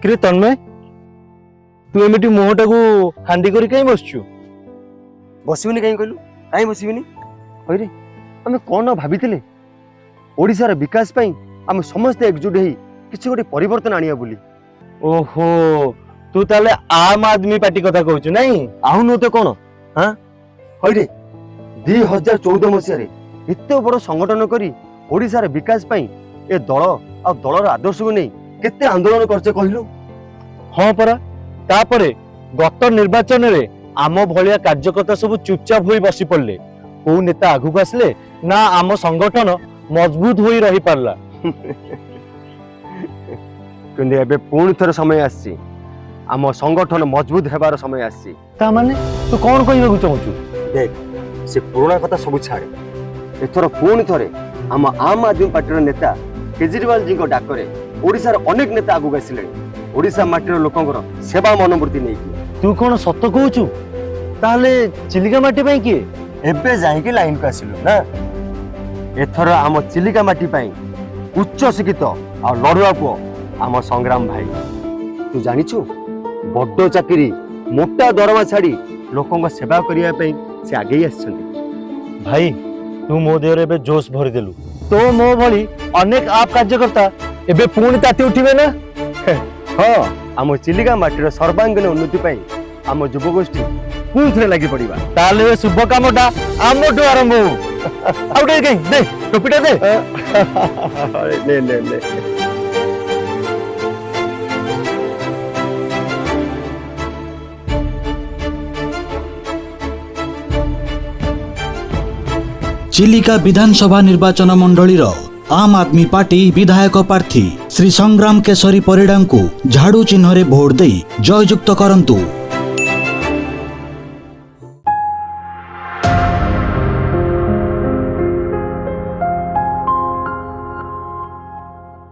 किरे तन्मय तू एमिटी मुहटा को हांडी करी कहीं बसचु बसबिनी कहीं कहलु कहीं बसबिनी अरे आमे कौन भाभी ओडिशार विकास पई आमे समस्त एकजुट हेई किछि गोटे परिवर्तन आनिया बोली। ओहो तू ताले आम आदमी पार्टी कथा कहचु नहीं आउ न तो कौन हां अरे 2014 मसिया रे एते बड़ संगठन करी ओडिशार विकास पई ए दल आ दलर आदर्श को नहीं केते आंदोलन करछे कहलु। हाँ परा तापरे गत निर्वाचन रे आम भलिया कार्यकर्ता सब चुपचाप होई बसी पड़ले को नेता आगु आसले ना आम संगठन मजबूत होई रही पारला। किंतु एबे पुणी थर समय आसी आम संगठन मजबूत हेबार समय आसी। ता माने तू कौन कहबा चाहूचु देख से पुराना कथा सब छाड़े एथर पुणी थरे आम आम आदमी पार्टी नेता केजरीवाल जी को डाकरे ओडिशार अनेक नेता आगु आसिले ओडिशा माटीर लोकंकर सेवा मनोवृत्ति नहीं तू कौन सत कहचु ताले चिलिका माटी पई किए एबे जाइके लाइन को आसिलु ना एथर आम चिलिका माटी पई उच्च शिक्षित आ लड़ुआ पुओ आम संग्राम भाई तू जानिछु बड्ड चाकरी मोटा दरमा छाड़ी लोकंक सेवा करिया पई से आगे आछंती। भाई तू मो देहर एबे जोश भरी देलु तो मो भली अनेक आप कार्यकर्ता एबे पुणी ताती उठिबे ना। हाँ आम चिलिका माटीर सर्वांगीन उन्नति पई आम युवगोष्ठी पुणी थरे लागि पड़िबा ताले ए शुभ कामटा आमठु आरंभ हो आउटे कहीं दे टोपीटा दे अरे ले चिलिका विधानसभा निर्वाचन मंडलीर आम आदमी पार्टी विधायक प्रार्थी श्री संग्राम केशरी परिडा को झाड़ू चिन्ह रे भोट दे जययुक्त करंतु।